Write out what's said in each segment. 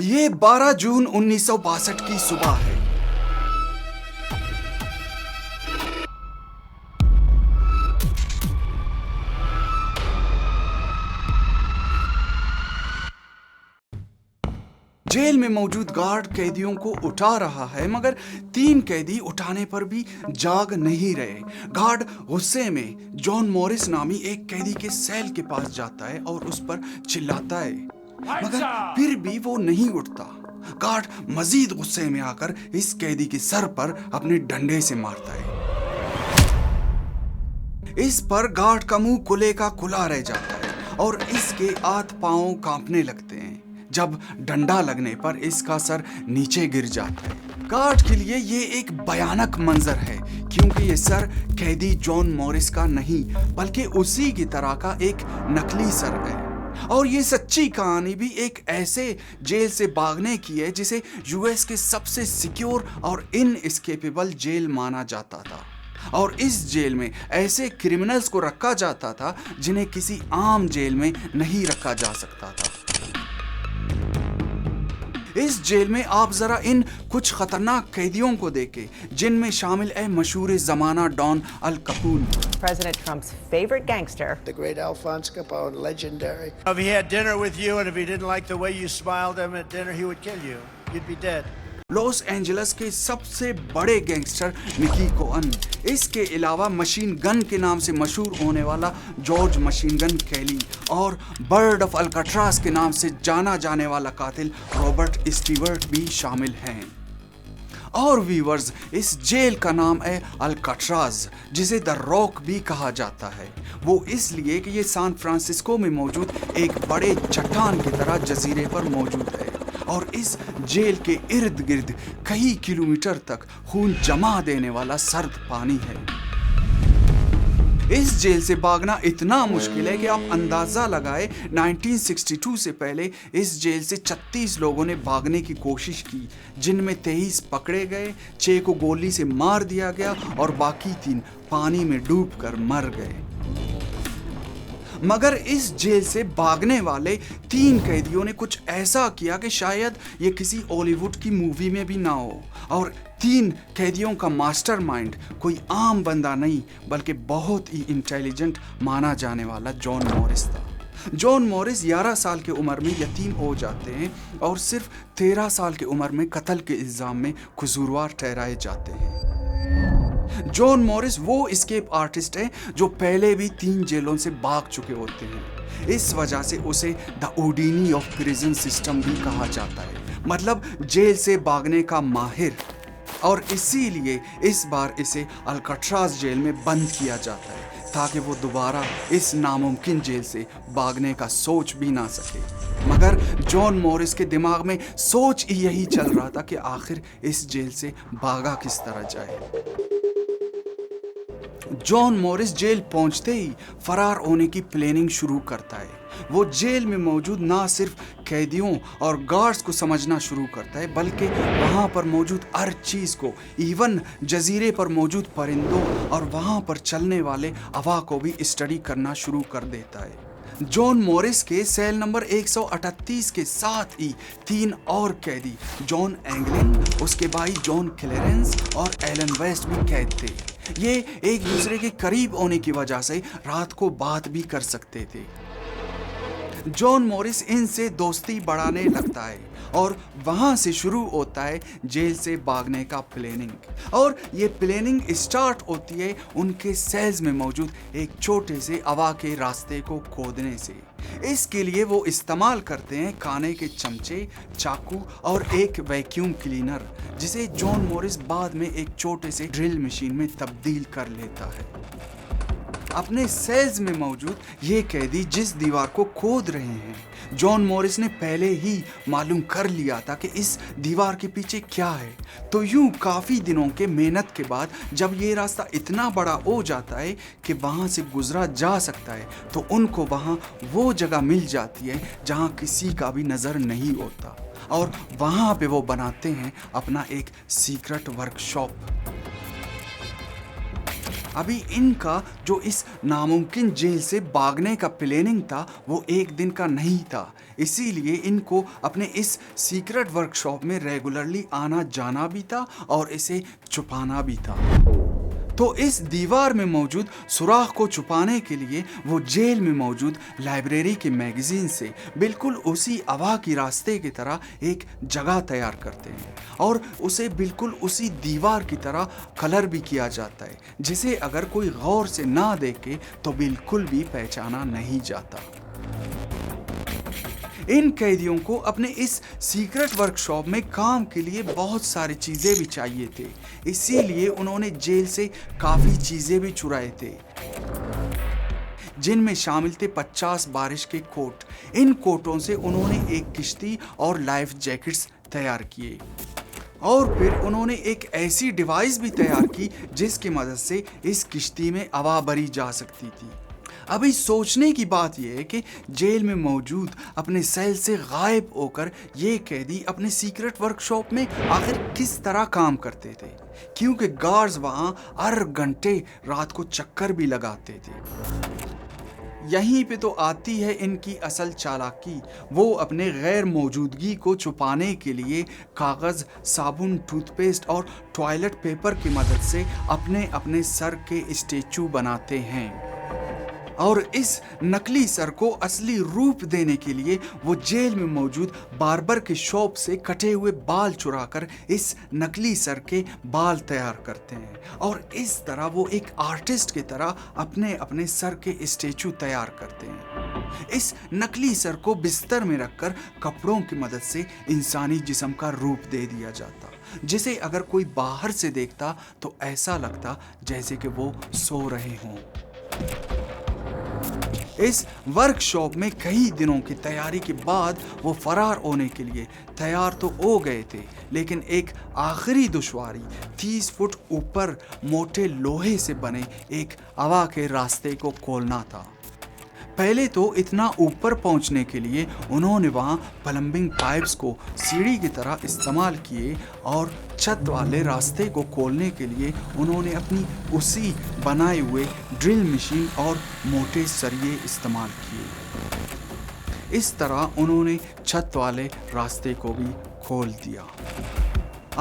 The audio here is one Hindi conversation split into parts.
ये 12 जून 1962 की सुबह है। जेल में मौजूद गार्ड कैदियों को उठा रहा है, मगर 3 कैदी उठाने पर भी जाग नहीं रहे। गार्ड गुस्से में जॉन मॉरिस नामी एक कैदी के सेल के पास जाता है और उस पर चिल्लाता है, मगर फिर भी वो नहीं उठता। गार्ड मजीद गुस्से में आकर इस कैदी के सर पर अपने डंडे से मारता है। इस पर गार्ड का मुंह खुले का खुला रह जाता है और इसके हाथ पांव कांपने लगते हैं। जब डंडा लगने पर इसका सर नीचे गिर जाता है। गार्ड के लिए ये एक भयानक मंजर है, क्योंकि ये सर कैदी जॉन मॉरिस का नहीं बल्कि उसी की तरह का एक नकली सर है। और ये सच्ची कहानी भी एक ऐसे जेल से भागने की है जिसे यूएस के सबसे सिक्योर और इनएस्केपेबल जेल माना जाता था। और इस जेल में ऐसे क्रिमिनल्स को रखा जाता था जिन्हें किसी आम जेल में नहीं रखा जा सकता था। इस जेल में आप जरा इन कुछ खतरनाक कैदियों को देखें, जिनमें शामिल है मशहूर जमाना don Al Capone, President Trump's favorite gangster, the great Alphonse Capone, legendary. If he had dinner with you and if he didn't like the way you smiled at him at dinner, he would kill you. You'd be dead. Los Angeles के सबसे बड़े गैंगस्टर मिकी कोहन, इसके अलावा मशीन गन के नाम से मशहूर होने वाला जॉर्ज मशीन गन कैली और बर्ड ऑफ अल्काट्राज के नाम से जाना जाने वाला कातिल रॉबर्ट स्टीवर्ट भी शामिल हैं। और व्यूअर्स, इस जेल का नाम है अल्काट्राज, जिसे द रॉक भी कहा जाता है। वो इसलिए कि ये सैन फ्रांसिस्को में मौजूद एक बड़े चट्टान की तरह जजीरे पर मौजूद है और इस जेल के इर्द गिर्द कई किलोमीटर तक खून जमा देने वाला सर्द पानी है। इस जेल से भागना इतना मुश्किल है कि आप अंदाजा लगाए 1962 से पहले इस जेल से 36 लोगों ने भागने की कोशिश की, जिनमें 23 पकड़े गए, 6 को गोली से मार दिया गया और बाकी 3 पानी में डूबकर मर गए। मगर इस जेल से भागने वाले 3 कैदियों ने कुछ ऐसा किया कि शायद ये किसी हॉलीवुड की मूवी में भी ना हो। और 3 कैदियों का मास्टरमाइंड कोई आम बंदा नहीं बल्कि बहुत ही इंटेलिजेंट माना जाने वाला जॉन मॉरिस था। जॉन मॉरिस 11 साल की उम्र में यतीम हो जाते हैं और सिर्फ 13 साल की उम्र में कत्ल के इल्जाम में कसूरवार ठहराए जाते हैं। जॉन मॉरिस वो एस्केप आर्टिस्ट है जो पहले भी 3 जेलों से भाग चुके होते हैं। इस वजह से उसे द होउडिनी ऑफ प्रिजन सिस्टम भी कहा जाता है, मतलब जेल से भागने का माहिर। और इसीलिए इस बार इसे अल्काट्राज जेल में बंद किया जाता है ताकि वो दोबारा इस नामुमकिन जेल से भागने का सोच भी ना सके। मगर जॉन मॉरिस के दिमाग में सोच ही यही चल रहा था कि आखिर इस जेल से भागा किस तरह जाए। जॉन मॉरिस जेल पहुंचते ही फरार होने की प्लानिंग शुरू करता है। वो जेल में मौजूद ना सिर्फ कैदियों और गार्ड्स को समझना शुरू करता है बल्कि वहां पर मौजूद हर चीज को, इवन जजीरे पर मौजूद परिंदों और वहां पर चलने वाले हवा को भी स्टडी करना शुरू कर देता है। जॉन मॉरिस के सेल नंबर 138 के साथ ही 3 और कैदी, जॉन एंगलिन, उसके भाई जॉन क्लेरेंस और एलन वेस्ट भी कैद थे। ये एक दूसरे के करीब होने की वजह से रात को बात भी कर सकते थे। जॉन मॉरिस इनसे दोस्ती बढ़ाने लगता है और वहां से शुरू होता है जेल से भागने का प्लानिंग। और ये प्लानिंग स्टार्ट होती है उनके सेल्स में मौजूद एक छोटे से हवा के रास्ते को खोदने से। इसके लिए वो इस्तेमाल करते हैं खाने के चमचे, चाकू और एक वैक्यूम क्लीनर, जिसे जॉन मॉरिस बाद में एक छोटे से ड्रिल मशीन में तब्दील कर लेता है। अपने सेल्स में मौजूद ये कैदी जिस दीवार को खोद रहे हैं, जॉन मॉरिस ने पहले ही मालूम कर लिया था कि इस दीवार के पीछे क्या है। तो यूं काफी दिनों के मेहनत के बाद जब ये रास्ता इतना बड़ा हो जाता है कि वहां से गुजरा जा सकता है, तो उनको वहां वो जगह मिल जाती है जहां किसी का भी नजर नहीं होता और वहां पे वो बनाते हैं अपना एक सीक्रेट वर्कशॉप। अभी इनका जो इस नामुमकिन जेल से भागने का प्लानिंग था वो एक दिन का नहीं था, इसीलिए इनको अपने इस सीक्रेट वर्कशॉप में रेगुलरली आना जाना भी था और इसे छुपाना भी था। तो इस दीवार में मौजूद सुराख को छुपाने के लिए वो जेल में मौजूद लाइब्रेरी के मैगजीन से बिल्कुल उसी हवा की रास्ते की तरह एक जगह तैयार करते हैं और उसे बिल्कुल उसी दीवार की तरह कलर भी किया जाता है, जिसे अगर कोई गौर से ना देखे तो बिल्कुल भी पहचाना नहीं जाता। इन कैदियों को अपने इस सीक्रेट वर्कशॉप में काम के लिए बहुत सारी चीजें भी चाहिए थे, इसीलिए उन्होंने जेल से काफी चीजें भी चुराए थे, जिनमें शामिल थे 50 बारिश के कोट। इन कोटों से उन्होंने एक किश्ती और लाइफ जैकेट्स तैयार किए और फिर उन्होंने एक ऐसी डिवाइस भी तैयार की जिसकी मदद से इस किश्ती में हवा भरी जा सकती थी। अभी सोचने की बात यह है कि जेल में मौजूद अपने सेल से गायब होकर ये कैदी अपने सीक्रेट वर्कशॉप में आखिर किस तरह काम करते थे, क्योंकि गार्ड्स वहां हर घंटे रात को चक्कर भी लगाते थे। यहीं पे तो आती है इनकी असल चालाकी। वो अपने गैर मौजूदगी को छुपाने के लिए कागज़, साबुन, टूथपेस्ट और टॉयलेट पेपर की मदद से अपने अपने सर के स्टैचू बनाते हैं और इस नकली सर को असली रूप देने के लिए वो जेल में मौजूद बार्बर की शॉप से कटे हुए बाल चुराकर इस नकली सर के बाल तैयार करते हैं और इस तरह वो एक आर्टिस्ट की तरह अपने अपने सर के स्टैचू तैयार करते हैं। इस नकली सर को बिस्तर में रखकर कपड़ों की मदद से इंसानी जिस्म का रूप दे दिया जाता, जिसे अगर कोई बाहर से देखता तो ऐसा लगता जैसे कि वो सो रहे हों। इस वर्कशॉप में कई दिनों की तैयारी के बाद वो फरार होने के लिए तैयार तो हो गए थे, लेकिन एक आखिरी दुश्वारी 30 फुट ऊपर मोटे लोहे से बने एक हवा के रास्ते को खोलना था। पहले तो इतना ऊपर पहुंचने के लिए उन्होंने वहां प्लम्बिंग पाइप्स को सीढ़ी की तरह इस्तेमाल किए और छत वाले रास्ते को खोलने के लिए उन्होंने अपनी उसी बनाए हुए ड्रिल मशीन और मोटे सरिये इस्तेमाल किए। इस तरह उन्होंने छत वाले रास्ते को भी खोल दिया।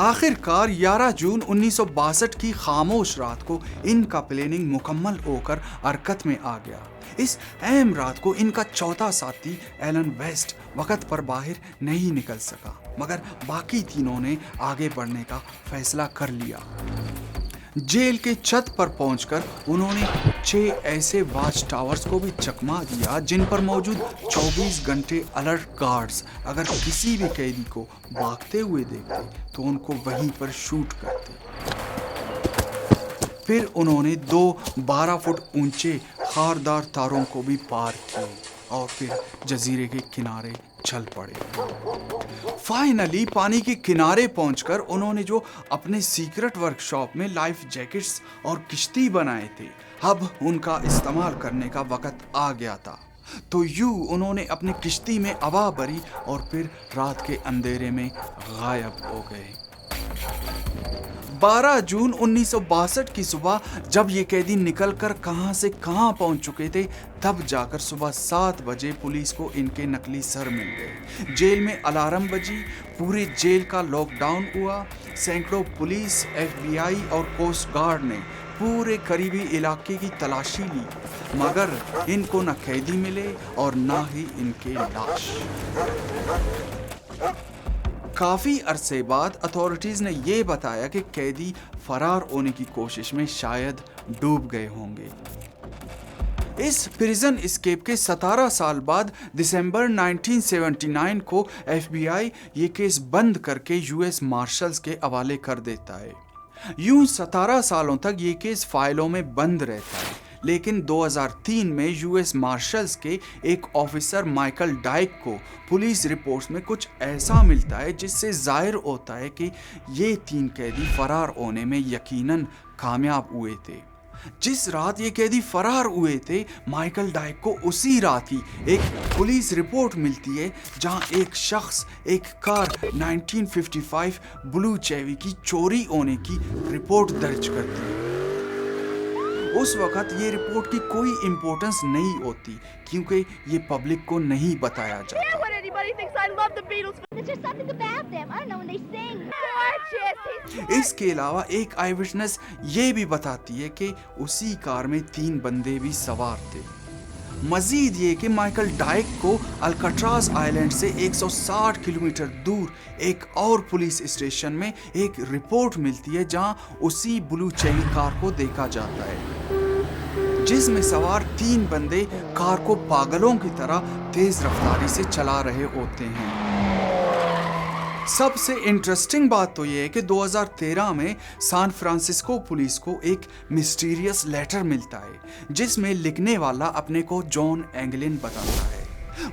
आखिरकार 11 जून 1962 की खामोश रात को इनका प्लानिंग मुकम्मल होकर हरकत में आ गया। इस अहम रात को इनका चौथा साथी एलन वेस्ट वक्त पर बाहर नहीं निकल सका, मगर बाकी तीनों ने आगे बढ़ने का फैसला कर लिया। जेल के छत पर पहुंचकर उन्होंने 6 ऐसे वॉच टावर्स को भी चकमा दिया जिन पर मौजूद 24 घंटे अलर्ट गार्ड्स अगर किसी भी कैदी को भागते हुए देखते तो उनको वहीं पर शूट करते। फिर उन्होंने 2 12 फुट ऊंचे खारदार तारों को भी पार किए और फिर जजीरे के किनारे चल पड़े। फाइनली पानी के किनारे पहुंचकर उन्होंने जो अपने सीक्रेट वर्कशॉप में लाइफ जैकेट्स और किश्ती बनाए थे, अब उनका इस्तेमाल करने का वक्त आ गया था। तो यूं उन्होंने अपनी किश्ती में हवा भरी और फिर रात के अंधेरे में गायब हो गए। 12 जून 1962 की सुबह जब ये कैदी निकलकर कहां से कहां पहुंच चुके थे, तब जाकर सुबह 7 बजे पुलिस को इनके नकली सर मिल गए। जेल में अलार्म बजी, पूरे जेल का लॉकडाउन हुआ। सैकड़ों पुलिस, FBI और कोस्ट गार्ड ने पूरे करीबी इलाके की तलाशी ली, मगर इनको न कैदी मिले और न ही इनके लाश। काफी अरसे बाद अथॉरिटीज ने यह बताया कि कैदी फरार होने की कोशिश में शायद डूब गए होंगे। इस प्रिजन एस्केप के 17 साल बाद दिसंबर 1979 को FBI ये केस बंद करके US मार्शल्स के हवाले कर देता है। यूं 17 सालों तक ये केस फाइलों में बंद रहता है, लेकिन 2003 में US मार्शल्स के एक ऑफिसर माइकल डाइक को पुलिस रिपोर्ट्स में कुछ ऐसा मिलता है जिससे जाहिर होता है कि ये 3 कैदी फरार होने में यकीनन कामयाब हुए थे। जिस रात ये कैदी फरार हुए थे, माइकल डाइक को उसी रात ही एक पुलिस रिपोर्ट मिलती है जहां एक शख्स एक कार 1955 ब्लू चेवी की चोरी होने की रिपोर्ट दर्ज करती है। उस वक्त ये रिपोर्ट की कोई इम्पोर्टेंस नहीं होती क्योंकि ये पब्लिक को नहीं बताया जाता। What anybody thinks I love the Beatles. There's just something about them. I don't know when they sing. Gorgeous. इसके अलावा एक आई विटनेस ये भी बताती है कि उसी कार में 3 बंदे भी सवार थे। मजीद ये कि माइकल डाइक को अल्काट्राज आइलैंड से 160 किलोमीटर दूर एक और पुलिस स्टेशन में एक रिपोर्ट मिलती है जहां उसी ब्लू चेरी कार को देखा जाता है, जिसमें सवार 3 बंदे कार को पागलों की तरह तेज रफ्तारी से चला रहे होते हैं। सबसे इंटरेस्टिंग बात तो यह है कि 2013 में सैन फ्रांसिस्को पुलिस को एक मिस्टीरियस लेटर मिलता है जिसमें लिखने वाला अपने को जॉन एंगलिन बताता है।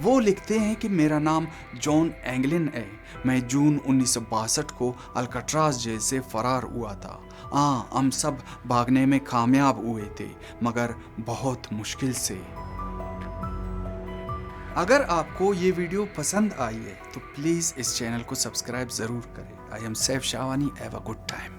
वो लिखते हैं कि मेरा नाम जॉन एंगलिन है, मैं जून 1962 को अल्काट्राज जेल से फरार हुआ था। हम सब भागने में कामयाब हुए थे मगर बहुत मुश्किल से। अगर आपको ये वीडियो पसंद आई है तो प्लीज़ इस चैनल को सब्सक्राइब ज़रूर करें। I am Saif Shahwani. Have a good time.